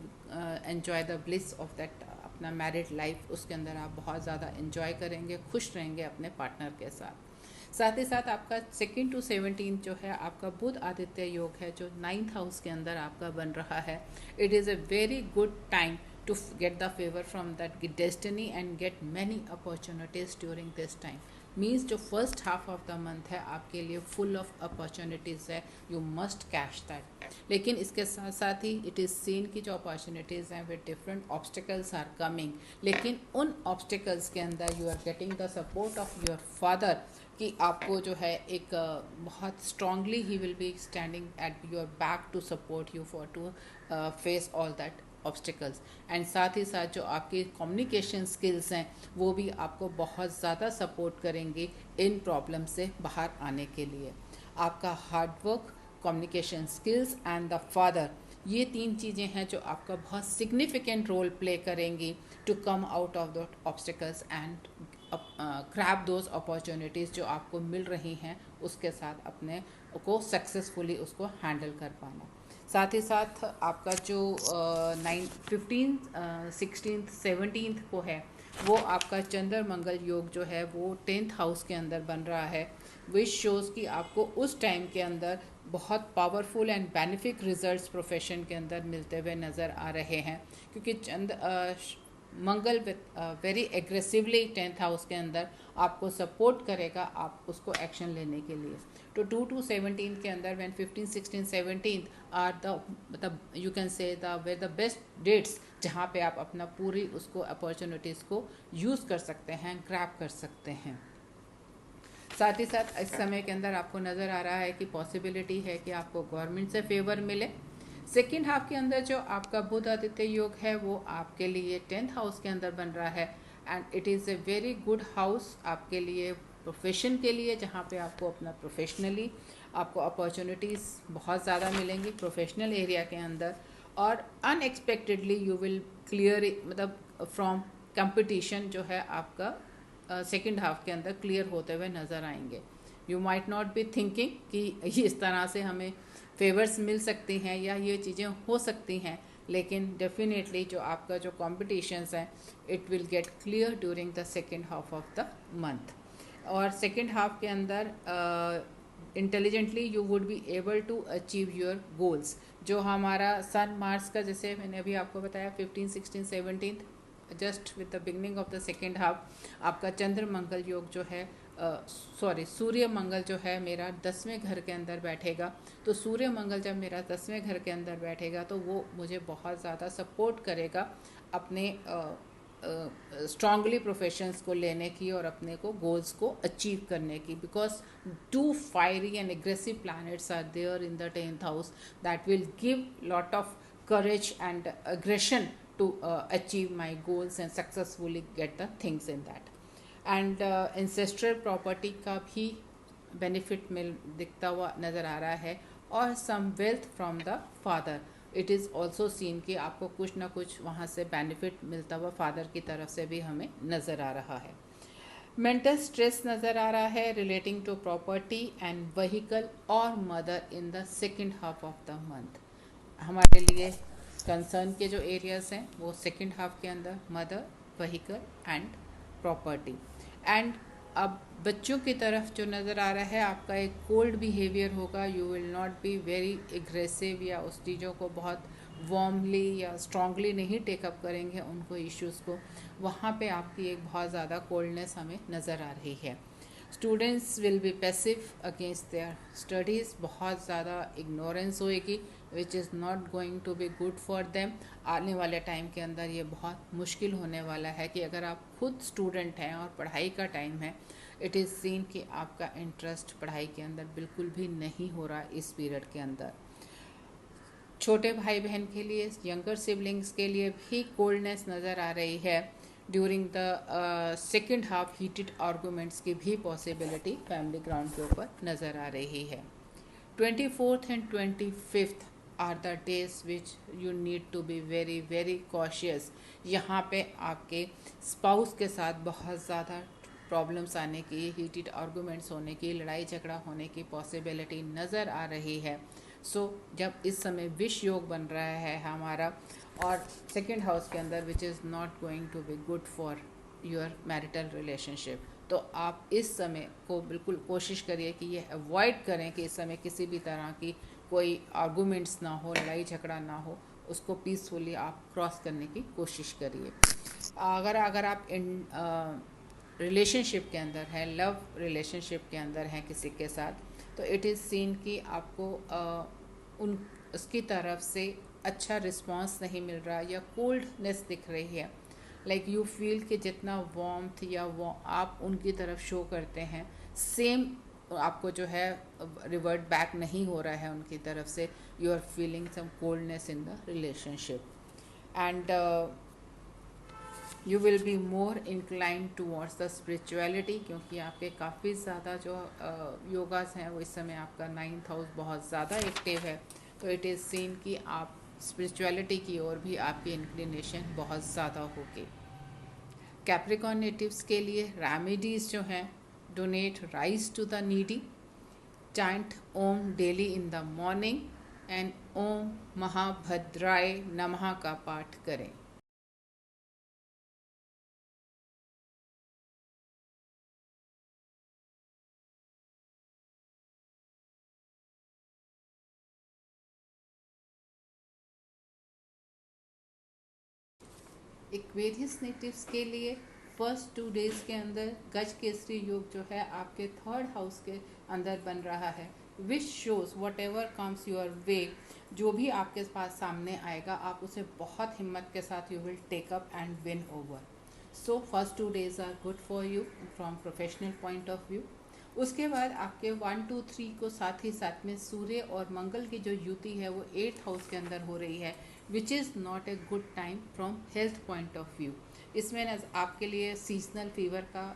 enjoy the bliss of that अपना मैरिड लाइफ, उसके अंदर आप बहुत ज़्यादा एन्जॉय करेंगे, खुश रहेंगे अपने पार्टनर के साथ। साथ ही साथ आपका 2 to 17 जो है आपका बुध आदित्य योग है जो 9th हाउस के अंदर आपका बन रहा है। It is a very good time to get the favor from that destiny and get many opportunities during this time. Means जो first half of the month है आपके लिए फुल ऑफ अपॉर्चुनिटीज़ है, यू मस्ट कैश दैट। लेकिन इसके साथ साथ ही it is scene की जो अपॉर्चुनिटीज़ हैं with different obstacles are coming, लेकिन उन ऑब्स्टिकल्स के अंदर you are getting the support of your father कि आपको जो है एक बहुत स्ट्रांगली ही will be standing at your back to support you for to face all that obstacles. And साथ ही साथ जो आपकी कम्युनिकेशन स्किल्स हैं वो भी आपको बहुत ज़्यादा सपोर्ट करेंगी इन प्रॉब्लम से बाहर आने के लिए। आपका hard work, communication skills and the father, ये 3 चीज़ें हैं जो आपका बहुत सिग्निफिकेंट रोल प्ले करेंगी to come out of the obstacles and grab those opportunities जो आपको मिल रही हैं, उसके साथ अपने को सक्सेसफुली उसको हैंडल कर पाना। साथ ही साथ आपका जो 15, 16, 17 को है वो आपका चंद्र मंगल योग जो है वो 10th हाउस के अंदर बन रहा है, विच शोज़ कि आपको उस टाइम के अंदर बहुत powerful and benefic results profession के अंदर मिलते हुए नज़र आ रहे हैं, क्योंकि मंगल वेरी एग्रेसिवली 10th हाउस के अंदर आपको सपोर्ट करेगा आप उसको एक्शन लेने के लिए। तो 2 to 17 के अंदर when 15, 16, 17 are the you can say the best dates जहाँ पे आप अपना पूरी उसको अपॉर्चुनिटीज़ को यूज़ कर सकते हैं, ग्रैब कर सकते हैं। साथ ही साथ इस समय के अंदर आपको नज़र आ रहा है कि पॉसिबिलिटी है कि आपको गवर्नमेंट से फेवर मिले। सेकेंड हाफ के अंदर जो आपका बुध आदित्य योग है वो आपके लिए 10th हाउस के अंदर बन रहा है and it is a very good house आपके लिए प्रोफेशन के लिए, जहाँ पे आपको अपना प्रोफेशनली आपको अपॉर्चुनिटीज़ बहुत ज़्यादा मिलेंगी प्रोफेशनल एरिया के अंदर, और अनएक्सपेक्टेडली यू विल क्लियर मतलब फ्रॉम कंपटीशन जो है आपका सेकेंड हाफ के अंदर क्लियर होते हुए नज़र आएंगे। You might not be thinking कि इस तरह से हमें फेवर्स मिल सकती हैं या ये चीज़ें हो सकती हैं, लेकिन डेफिनेटली जो आपका जो कॉम्पिटिशन्स हैं it will get clear during the second half of the month. और सेकेंड हाफ के अंदर intelligently you would be able to achieve your goals. जो हमारा सन मार्स का, जैसे मैंने अभी आपको बताया 15, 16, 17 just with the beginning of the second half आपका चंद्र मंगल योग जो है सूर्य मंगल जो है मेरा 10वें घर के अंदर बैठेगा। तो सूर्य मंगल जब मेरा 10वें घर के अंदर बैठेगा तो वो मुझे बहुत ज़्यादा सपोर्ट करेगा अपने स्ट्रांगली प्रोफेशंस को लेने की और अपने को गोल्स को अचीव करने की, because 2 fiery and aggressive planets are there in the 10th house that will give lot of courage and aggression to achieve my goals and successfully get the things in that. And ancestral property का भी benefit मिल दिखता हुआ नज़र आ रहा है, और some wealth from the father. It is also seen कि आपको कुछ ना कुछ वहाँ से बेनिफिट मिलता हुआ फादर की तरफ से भी हमें नज़र आ रहा है। मेंटल स्ट्रेस नज़र आ रहा है relating to property and vehicle और mother in the second half of the month. हमारे लिए कंसर्न के जो एरियाज़ हैं वो सेकेंड हाफ के अंदर mother, vehicle and property. And अब बच्चों की तरफ जो नज़र आ रहा है आपका एक कोल्ड बिहेवियर होगा, you will not be very aggressive या उस चीज़ों को बहुत वार्मली या स्ट्रांगली नहीं टेकअप करेंगे उनको इश्यूज़ को, वहाँ पे आपकी एक बहुत ज़्यादा कोल्डनेस हमें नज़र आ रही है। Students will be passive against their studies, बहुत ज़्यादा इग्नोरेंस होएगी which is not going to be good for them. आने वाले टाइम के अंदर ये बहुत मुश्किल होने वाला है कि अगर आप खुद स्टूडेंट हैं और पढ़ाई का टाइम है, इट इज़ सीन कि आपका इंटरेस्ट पढ़ाई के अंदर बिल्कुल भी नहीं हो रहा इस पीरियड के अंदर। छोटे भाई बहन के लिए, यंगर सिबलिंग्स के लिए भी कोल्डनेस नज़र आ रही है। During the second half heated arguments की भी पॉसिबिलिटी फैमिली ग्राउंड के ऊपर नज़र आ रही है। 24th and 25th are the days which you need to be very very cautious. यहाँ पे आपके स्पाउस के साथ बहुत ज़्यादा प्रॉब्लम्स आने की, हीटेड आर्गूमेंट्स होने की, लड़ाई झगड़ा होने की पॉसिबिलिटी नज़र आ रही है। जब इस समय विष योग बन रहा है हमारा और सेकेंड हाउस के अंदर, which is not going to be good for your marital relationship, तो आप इस समय को बिल्कुल कोशिश करिए कि ये अवॉइड करें कि इस समय किसी भी तरह की कोई आर्गूमेंट्स ना हो, लड़ाई झगड़ा ना हो, उसको पीसफुली आप क्रॉस करने की कोशिश करिए। अगर आप इन रिलेशनशिप के अंदर है, लव रिलेशनशिप के अंदर हैं किसी के साथ, तो इट इज़ सीन कि आपको उसकी तरफ से अच्छा रिस्पांस नहीं मिल रहा या कोल्डनेस दिख रही है। लाइक यू फील कि जितना वार्मथ या वो आप उनकी तरफ शो करते हैं, सेम आपको जो है रिवर्ट बैक नहीं हो रहा है उनकी तरफ से। You are feeling some coldness in the relationship and you will be more incline towards the spirituality, क्योंकि आपके काफ़ी ज़्यादा जो योगास हैं वो इस समय आपका 9th हाउस बहुत ज़्यादा एक्टिव है। तो इट इज़ सीन कि आप स्पिरिचुअलिटी की ओर भी आपकी इंक्लिनेशन बहुत ज़्यादा होगी। कैप्रिकॉर्न नेटिव्स के लिए रेमेडीज़ जो हैं, donate rice to the needy, chant Om daily in the morning and Om महाभद्राय नमः का पाठ करें। एक्वेरियस नेटिव्स के लिए फर्स्ट 2 डेज के अंदर गज केसरी योग जो है आपके 3rd हाउस के अंदर बन रहा है, which shows what ever comes your way, जो भी आपके पास सामने आएगा आप उसे बहुत हिम्मत के साथ you will take up and win over. So first 2 days are good for you from professional point of view. उसके बाद आपके 1 2 3 को साथ ही साथ में सूर्य और मंगल की जो युति है वो 8th हाउस के अंदर हो रही है, which is not a good time from health point of view. इसमें आपके लिए सीजनल फीवर का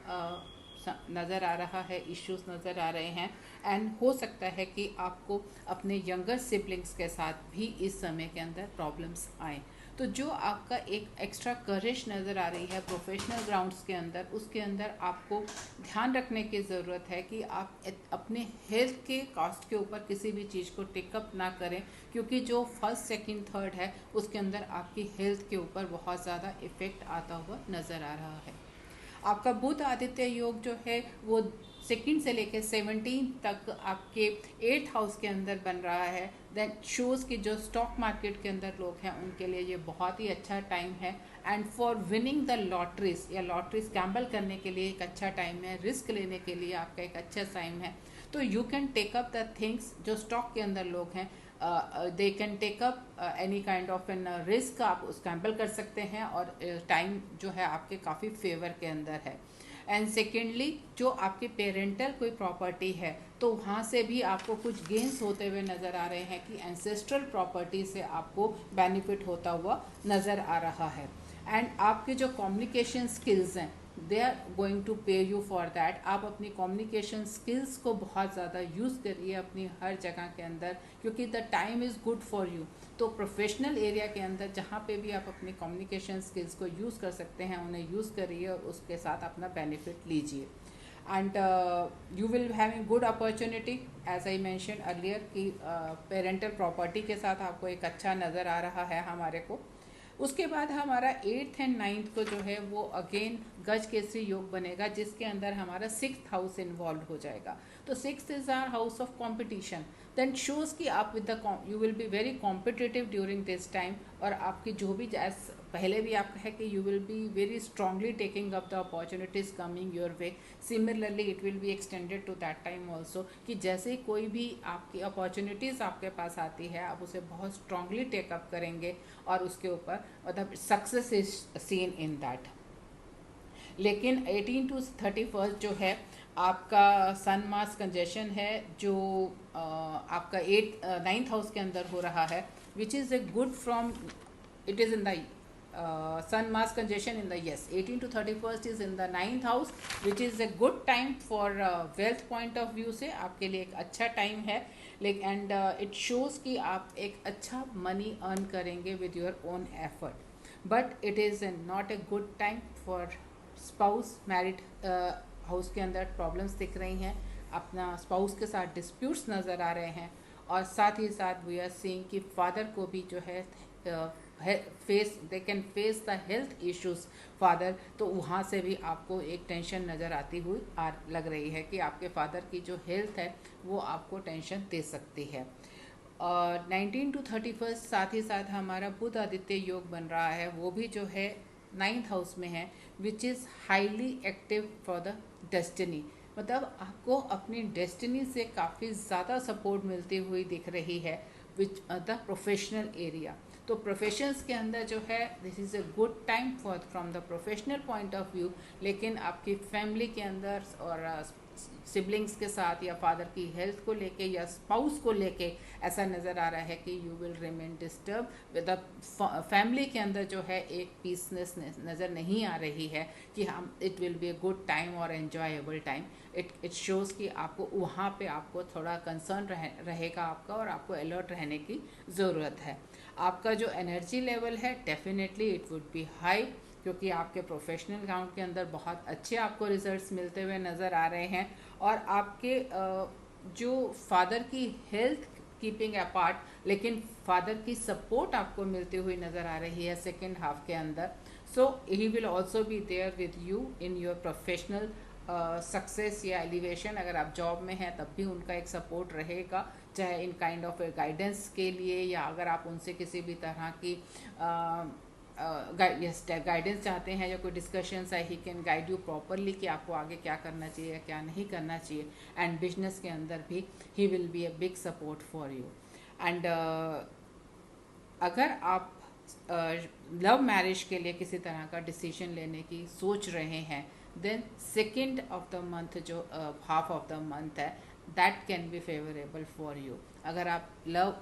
नज़र आ रहा है, इश्यूज नज़र आ रहे हैं एंड हो सकता है कि आपको अपने यंगर सिबलिंग्स के साथ भी इस समय के अंदर प्रॉब्लम्स आएँ। तो जो आपका एक एक्स्ट्रा करेज नज़र आ रही है प्रोफेशनल ग्राउंड्स के अंदर, उसके अंदर आपको ध्यान रखने की ज़रूरत है कि आप अपने हेल्थ के कॉस्ट के ऊपर किसी भी चीज़ को टेकअप ना करें, क्योंकि जो फर्स्ट सेकंड थर्ड है उसके अंदर आपकी हेल्थ के ऊपर बहुत ज़्यादा इफ़ेक्ट आता हुआ नज़र आ रहा है। आपका बुध आदित्य योग जो है वो 2 से लेकर 17 तक आपके 8th हाउस के अंदर बन रहा है। देन शोज़ की जो स्टॉक मार्केट के अंदर लोग हैं उनके लिए ये बहुत ही अच्छा टाइम है and for winning the lotteries या लॉटरीज गैम्बल करने के लिए एक अच्छा टाइम है, रिस्क लेने के लिए आपका एक अच्छा टाइम है। तो you can take up the things, जो स्टॉक के अंदर लोग हैं they can take up any kind of an risk, आप उस गैम्बल कर सकते हैं और टाइम जो है आपके काफ़ी फेवर के अंदर है। एंड सेकेंडली जो आपकी पेरेंटल कोई प्रॉपर्टी है तो वहाँ से भी आपको कुछ गेंस होते हुए नज़र आ रहे हैं कि एंसेस्ट्रल प्रॉपर्टी से आपको बेनिफिट होता हुआ नज़र आ रहा है। एंड आपके जो कम्युनिकेशन स्किल्स हैं दे आर गोइंग टू पे यू फॉर दैट। आप अपनी कम्युनिकेशन स्किल्स को बहुत ज़्यादा यूज़ करिए अपनी हर जगह के अंदर, क्योंकि the time is good for you. तो प्रोफेशनल एरिया के अंदर जहाँ पे भी आप अपनी कम्युनिकेशन स्किल्स को यूज़ कर सकते हैं उन्हें यूज़ करिए और उसके साथ अपना बेनिफिट लीजिए। And you will having good opportunity as I mention earlier कि पेरेंटल प्रॉपर्टी के साथ आपको एक अच्छा नज़र आ रहा है हमारे को। उसके बाद हमारा 8th एंड 9th को जो है वो अगेन गज केसरी योग बनेगा, जिसके अंदर हमारा 6th हाउस इन्वॉल्व हो जाएगा। तो 6th is our house of competition, then shows कि आप with the you will be very competitive during this time, और आपकी जो भी पहले भी आपका है कि you will be very strongly taking up the opportunities coming your way. Similarly it will be extended to that time also कि जैसे कोई भी आपकी अपॉर्चुनिटीज़ आपके पास आती है आप उसे बहुत स्ट्रांगली टेकअप करेंगे और उसके ऊपर मतलब success is seen in that. लेकिन 18 to 31 जो है आपका सन मास कंजेशन है जो आपका 9th हाउस के अंदर हो रहा है, which is a good from, it is in the sun Mars conjunction in the, yes, 18 to 31st is in the 9th house, which is a good time for wealth point of view से आपके लिए एक अच्छा time है. Like and it shows कि आप एक अच्छा मनी अर्न करेंगे with your own effort. But it is not a good time for spouse. Married house के अंदर प्रॉब्लम्स दिख रही हैं, अपना स्पाउस के साथ डिस्प्यूट्स नज़र आ रहे हैं, और साथ ही साथ वी आर सीइंग कि फादर को भी जो है they can face the health issues father. तो वहाँ से भी आपको एक टेंशन नज़र आती हुई लग रही है कि आपके फादर की जो हेल्थ है वो आपको टेंशन दे सकती है. 19 टू 31 साथ ही साथ हमारा बुध आदित्य योग बन रहा है, वो भी जो है 9th हाउस में है, which is highly active for the destiny. मतलब आपको अपनी डेस्टिनी से काफ़ी ज़्यादा सपोर्ट मिलती हुई दिख रही है विच द प्रोफेशनल एरिया. तो प्रोफेशंस के अंदर जो है this is a good time for from the professional point of view. लेकिन आपकी फैमिली के अंदर और सिबलिंग्स के साथ या फादर की हेल्थ को लेके या स्पाउस को लेके ऐसा नज़र आ रहा है कि you will remain disturb with the family के अंदर जो है एक पीसनेस नज़र नहीं आ रही है कि हम it will B a good time और एन्जॉयबल टाइम. इट शोज़ कि आपको वहाँ पे आपको थोड़ा कंसर्न रहेगा आपका, और आपको अलर्ट रहने की ज़रूरत है. आपका जो एनर्जी लेवल है definitely it would be high, क्योंकि आपके प्रोफेशनल ग्राउंड के अंदर बहुत अच्छे आपको रिजल्ट्स मिलते हुए नज़र आ रहे हैं. और आपके जो फादर की हेल्थ कीपिंग अपार्ट, लेकिन फादर की सपोर्ट आपको मिलती हुई नज़र आ रही है सेकेंड हाफ के अंदर. So he will also be there with you in your professional success या एलिवेशन. अगर आप जॉब में हैं तब भी उनका एक सपोर्ट रहेगा, चाहे इन काइंड ऑफ गाइडेंस के लिए, या अगर आप उनसे किसी भी तरह की गाइडेंस चाहते हैं या कोई डिस्कशंस है, he can guide you properly कि आपको आगे क्या करना चाहिए या क्या नहीं करना चाहिए. एंड बिजनेस के अंदर भी ही will be a big support for you. And अगर आप लव मैरिज के लिए किसी तरह का डिसीजन लेने की सोच रहे हैं, then second of the month जो हाफ ऑफ द मंथ है, that can be favourable for you. अगर आप लव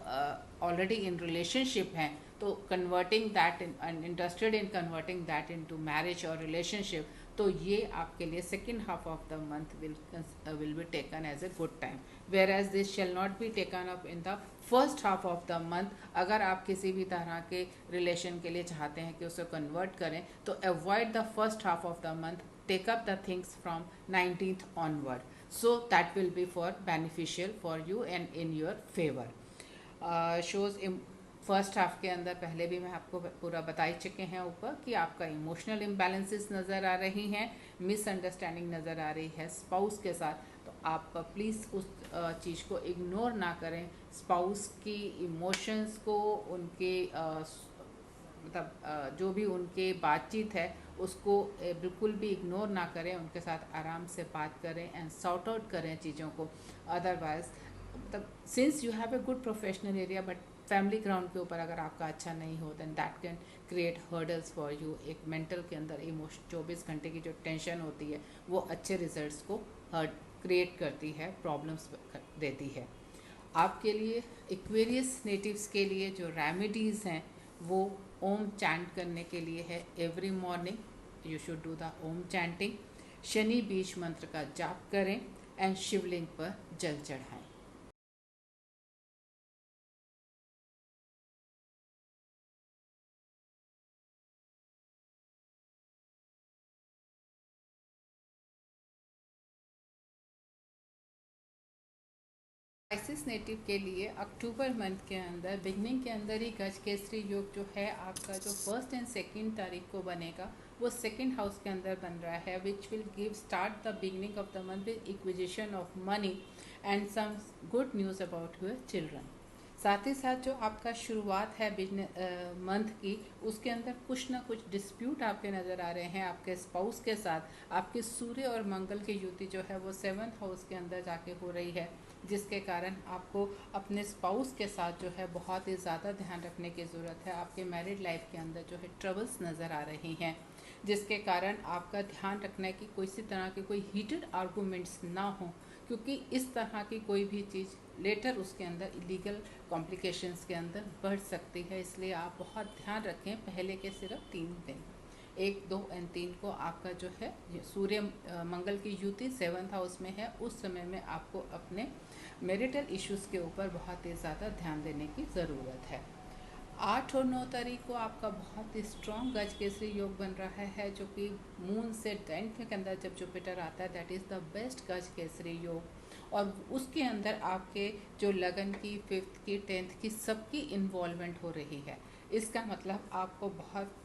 ऑलरेडी इन रिलेशनशिप हैं तो converting that and interested in converting that into marriage और रिलेशनशिप, तो ये आपके लिए second half of the month will be taken as a good time. Whereas this shall not be taken up in the first half of the month. अगर आप किसी भी तरह के रिलेशन के लिए चाहते हैं कि उसे कन्वर्ट करें, तो avoid the first half of the month, take up the things from 19th onward, so that will be for beneficial for you and in your favor. shows first half के अंदर पहले भी मैं आपको पूरा बता ही चुके हैं ऊपर कि आपका इमोशनल इम्बैलेंसेस नज़र आ रही हैं, मिसअंडरस्टैंडिंग नज़र आ रही है स्पाउस के साथ. तो आप प्लीज़ उस चीज़ को इग्नोर ना करें. स्पाउस की इमोशंस को, उनके मतलब जो भी उनके बातचीत है उसको बिल्कुल भी इग्नोर ना करें. उनके साथ आराम से बात करें एंड सॉर्ट आउट करें चीज़ों को. अदरवाइज मतलब since you have a good professional area, but family ground के ऊपर अगर आपका अच्छा नहीं हो, then that can create hurdles for you. एक मेंटल के अंदर इमोशन 24 घंटे की जो टेंशन होती है वो अच्छे रिजल्ट्स को क्रिएट करती है, प्रॉब्लम्स देती है. आपके लिए एक्वेरियस नेटिव्स के लिए जो रेमेडीज़ हैं वो ओम चैंट करने के लिए है. Every morning you should do the Om chanting. Shani बीज मंत्र का जाप करें एंड शिवलिंग पर जल चढ़ाएं. स्पाइसिस नेटिव के लिए अक्टूबर मंथ के अंदर बिगनिंग के अंदर ही गज केसरी योग जो है आपका जो फर्स्ट एंड सेकेंड तारीख को बनेगा, वो सेकेंड हाउस के अंदर बन रहा है, which will give start the beginning of the month with acquisition of money and some good news about your children. साथ ही साथ जो आपका शुरुआत है बिजनेस मंथ की, उसके अंदर कुछ ना कुछ डिस्प्यूट आपके नज़र आ रहे हैं आपके स्पाउस के साथ. आपके सूर्य और मंगल की युति जो है वो 7th हाउस के अंदर जाके हो रही है, जिसके कारण आपको अपने स्पाउस के साथ जो है बहुत ही ज़्यादा ध्यान रखने की ज़रूरत है. आपके मैरिड लाइफ के अंदर जो है ट्रबल्स नज़र आ रही हैं, जिसके कारण आपका ध्यान रखना है कि किसी तरह के कोई हीटेड आर्गूमेंट्स ना हो, क्योंकि इस तरह की कोई भी चीज़ लेटर उसके अंदर इलीगल कॉम्प्लिकेशंस के अंदर बढ़ सकती है। इसलिए आप बहुत ध्यान रखें पहले के सिर्फ 3 दिन, 1, 2 और 3 को आपका जो है सूर्य मंगल की युति 7th हाउस में है। उस समय में आपको अपने मैरिटल इश्यूज़ के ऊपर बहुत ही ज़्यादा ध्यान देने की ज़रूरत है। 8 और 9 तारीख को आपका बहुत ही स्ट्रॉन्ग गज केसरी योग बन रहा है, जो कि मून से 10th के अंदर जब जुपिटर आता है, दैट इज़ द बेस्ट गज केसरी योग। और उसके अंदर आपके जो लगन की, 5th की, 10th की सबकी इन्वॉल्वमेंट हो रही है। इसका मतलब आपको बहुत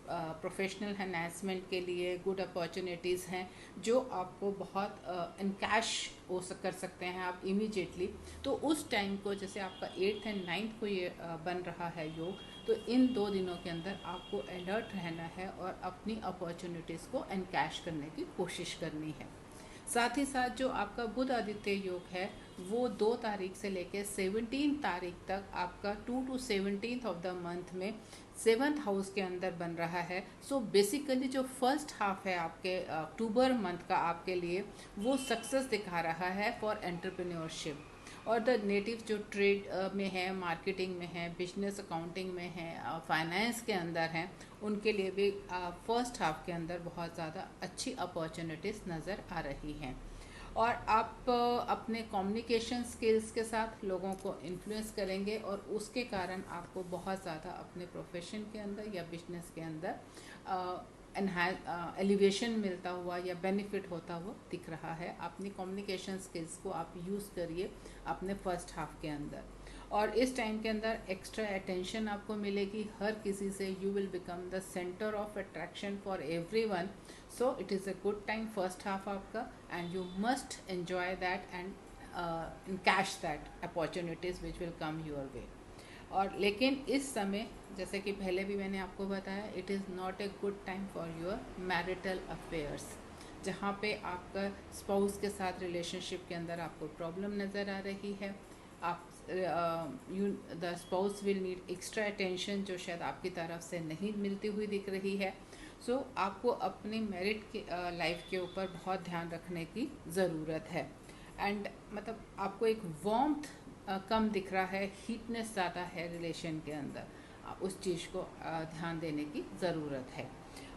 प्रोफेशनल एनहांसमेंट के लिए गुड अपॉर्चुनिटीज़ हैं, जो आपको बहुत इनकैश कर सकते हैं आप इमीडिएटली। तो उस टाइम को, जैसे आपका 8th और 9th को ये बन रहा है योग, तो इन 2 दिनों के अंदर आपको अलर्ट रहना है और अपनी अपॉर्चुनिटीज़ को एनकैश करने की कोशिश करनी है। साथ ही साथ जो आपका बुध आदित्य योग है, वो 2 तारीख से लेकर 17 तारीख तक आपका 2 to 17 ऑफ द मंथ में 7th हाउस के अंदर बन रहा है। सो बेसिकली जो फर्स्ट हाफ है आपके अक्टूबर मंथ का आपके लिए, वो सक्सेस दिखा रहा है फॉर एंटरप्रेन्योरशिप। और द नेटिव जो ट्रेड में है, मार्केटिंग में है, बिजनेस अकाउंटिंग में है, फाइनेंस के अंदर हैं, उनके लिए भी फर्स्ट हाफ के अंदर बहुत ज़्यादा अच्छी अपॉर्चुनिटीज़ नज़र आ रही हैं। और आप अपने कम्युनिकेशन स्किल्स के साथ लोगों को इन्फ्लुएंस करेंगे और उसके कारण आपको बहुत ज़्यादा अपने प्रोफेशन के अंदर या बिजनेस के अंदर एलिवेशन मिलता हुआ या बेनिफिट होता हुआ दिख रहा है। अपनी कम्युनिकेशन स्किल्स को आप यूज़ करिए अपने फर्स्ट हाफ के अंदर। और इस टाइम के अंदर एक्स्ट्रा अटेंशन आपको मिलेगी हर किसी से। You will become the centre of attraction for everyone. So it is a good time first half आपका, and you must enjoy that and cash that opportunities which will come your way. और लेकिन इस समय, जैसे कि पहले भी मैंने आपको बताया, it is not a good time for your marital affairs, जहाँ पे आपका स्पाउस के साथ रिलेशनशिप के अंदर आपको प्रॉब्लम नज़र आ रही है। आप the spouse will need extra attention, जो शायद आपकी तरफ से नहीं मिलती हुई दिख रही है। सो आपको अपने मैरिट के लाइफ के ऊपर बहुत ध्यान रखने की ज़रूरत है। एंड मतलब आपको एक वार्मथ कम दिख रहा है, हीटनेस ज़्यादा है रिलेशन के अंदर, उस चीज़ को ध्यान देने की ज़रूरत है।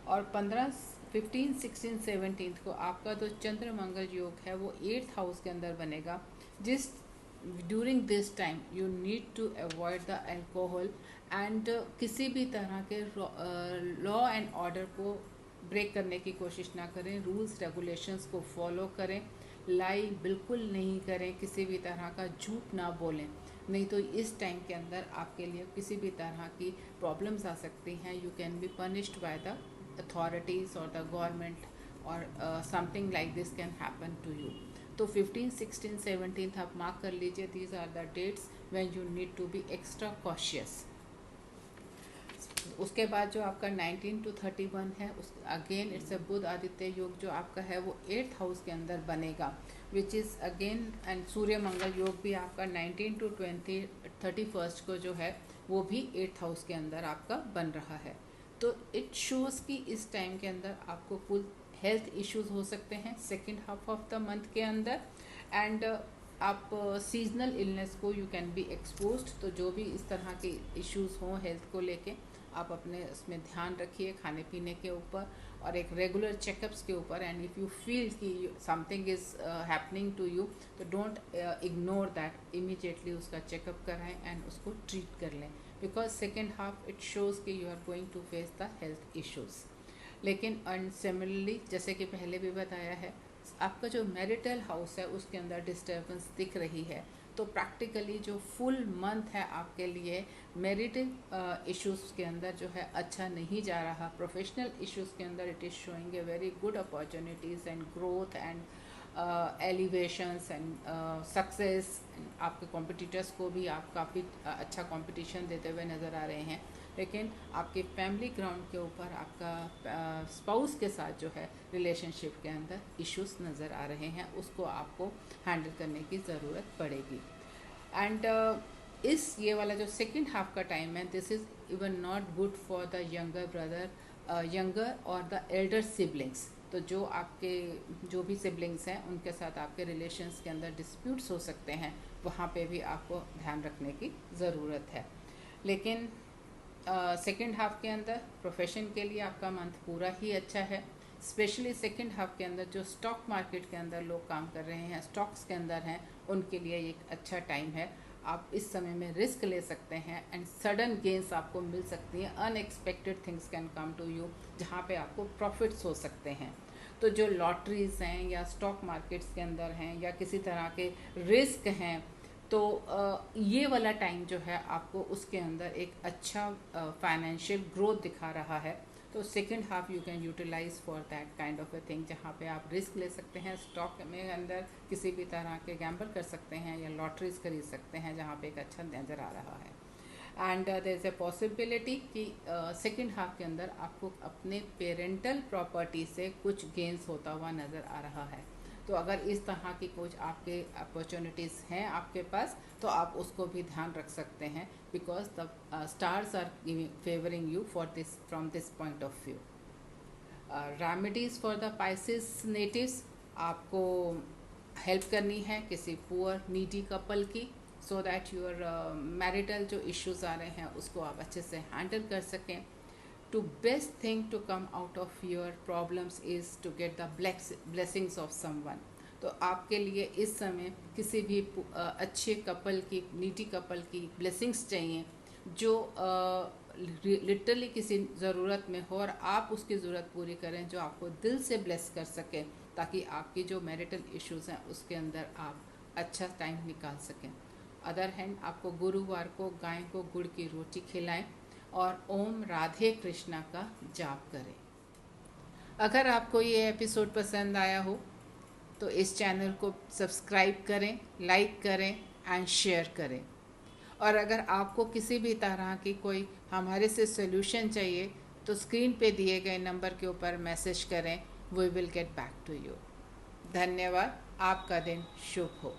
और 15, 15, 16, 17 को आपका जो चंद्र मंगल योग है वो 8th हाउस के अंदर बनेगा, जिस during this time you need to avoid the alcohol and किसी भी तरह के लॉ एंड ऑर्डर को ब्रेक करने की कोशिश ना करें। रूल्स रेगुलेशंस को फॉलो करें, लाई बिल्कुल नहीं करें, किसी भी तरह का झूठ ना बोलें, नहीं तो इस टाइम के अंदर आपके लिए किसी भी तरह की प्रॉब्लम्स आ सकती हैं। You can be punished by the authorities और द गवर्नमेंट, और something like this can happen to you. तो 15, 16, 17 आप मार्क कर लीजिए। These are the dates when you need to be extra cautious. उसके बाद जो आपका 19 to 31 है, उस again it's a Budh Aditya yog जो आपका है वो 8th हाउस के अंदर बनेगा, विच इज़ अगेन, एंड सूर्य मंगल योग भी आपका 19 to 31 को जो है वो भी 8th हाउस के अंदर आपका बन रहा है। तो इट शोज़ कि इस टाइम के अंदर आपको कुल हेल्थ इश्यूज हो सकते हैं second half of the month के अंदर, एंड आप सीजनल इलनेस को यू कैन बी एक्सपोज्ड। तो जो भी इस तरह के इश्यूज हों हेल्थ को लेके, आप अपने उसमें ध्यान रखिए, खाने पीने के ऊपर और एक रेगुलर चेकअप्स के ऊपर। एंड इफ़ यू फील कि something is happening to you, तो डोंट इग्नोर दैट, इमीडिएटली उसका चेकअप कराएं एंड उसको ट्रीट कर लें, because second half it shows कि you are going to face the health issues. लेकिन एंड सिमिलरली, जैसे कि पहले भी बताया है, आपका जो मैरिटल हाउस है उसके अंदर डिस्टर्बेंस दिख रही है। तो प्रैक्टिकली जो फुल मंथ है आपके लिए मैरिटल इश्यूज़ के अंदर जो है अच्छा नहीं जा रहा। प्रोफेशनल इश्यूज़ के अंदर it is showing A very good opportunities and growth and elevations and success. आपके कॉम्पिटिटर्स को भी आप काफ़ी अच्छा कंपटीशन देते हुए नज़र आ रहे हैं। लेकिन आपके फैमिली ग्राउंड के ऊपर आपका स्पाउस के साथ जो है रिलेशनशिप के अंदर इश्यूज नज़र आ रहे हैं, उसको आपको हैंडल करने की ज़रूरत पड़ेगी। एंड इस ये वाला जो सेकेंड हाफ का टाइम है, this is even not good for the younger brother, younger और द एल्डर सिबलिंग्स। तो जो भी सिबलिंग्स हैं उनके साथ आपके रिलेशंस के अंदर डिस्प्यूट्स हो सकते हैं, वहाँ पे भी आपको ध्यान रखने की ज़रूरत है। लेकिन सेकेंड हाफ के अंदर प्रोफेशन के लिए आपका मंथ पूरा ही अच्छा है। स्पेशली सेकेंड हाफ के अंदर जो स्टॉक मार्केट के अंदर लोग काम कर रहे हैं, स्टॉक्स के अंदर हैं, उनके लिए एक अच्छा टाइम है। आप इस समय में रिस्क ले सकते हैं एंड सडन गेन्स आपको मिल सकती हैं। Unexpected things can come to you, जहाँ पे आपको प्रॉफिट्स हो सकते हैं। तो जो लॉटरीज हैं या स्टॉक मार्केट्स के अंदर हैं या किसी तरह के रिस्क हैं, तो ये वाला टाइम जो है आपको उसके अंदर एक अच्छा फाइनेंशियल ग्रोथ दिखा रहा है। तो second half you can utilise for that kind of a thing, जहाँ पे आप रिस्क ले सकते हैं, स्टॉक में अंदर किसी भी तरह के गैम्बल कर सकते हैं या लॉटरीज खरीद सकते हैं, जहाँ पे एक अच्छा नज़र आ रहा है। And there is a possibility कि सेकेंड हाफ के अंदर आपको अपने पेरेंटल प्रॉपर्टी से कुछ गेंस होता हुआ नज़र आ रहा है। तो अगर इस तरह की कुछ आपके अपॉर्चुनिटीज़ हैं आपके पास, तो आप उसको भी ध्यान रख सकते हैं, because the stars are favouring you for this from this point of view. Remedies for the Pisces natives, आपको हेल्प करनी है किसी पुअर नीडी कपल की, सो दैट योर मैरिटल जो इश्यूज आ रहे हैं उसको आप अच्छे से हैंडल कर सकें। To best thing to come out of your problems is to get the blessings of someone। तो आपके लिए इस समय किसी भी अच्छे कपल की, नीडी कपल की ब्लेसिंग्स चाहिए, जो लिटरली किसी ज़रूरत में हो और आप उसकी ज़रूरत पूरी करें, जो आपको दिल से ब्लेस कर सके, ताकि आपकी जो मैरिटल इश्यूज़ हैं उसके अंदर आप अच्छा टाइम निकाल सकें। अदर हैंड, आपको गुरुवार को गाय को गुड़ की रोटी खिलाएं और ओम राधे कृष्णा का जाप करें। अगर आपको ये एपिसोड पसंद आया हो तो इस चैनल को सब्सक्राइब करें, लाइक करें एंड शेयर करें। और अगर आपको किसी भी तरह की कोई हमारे से सोल्यूशन चाहिए तो स्क्रीन पे दिए गए नंबर के ऊपर मैसेज करें, we will get back to you. धन्यवाद। आपका दिन शुभ हो।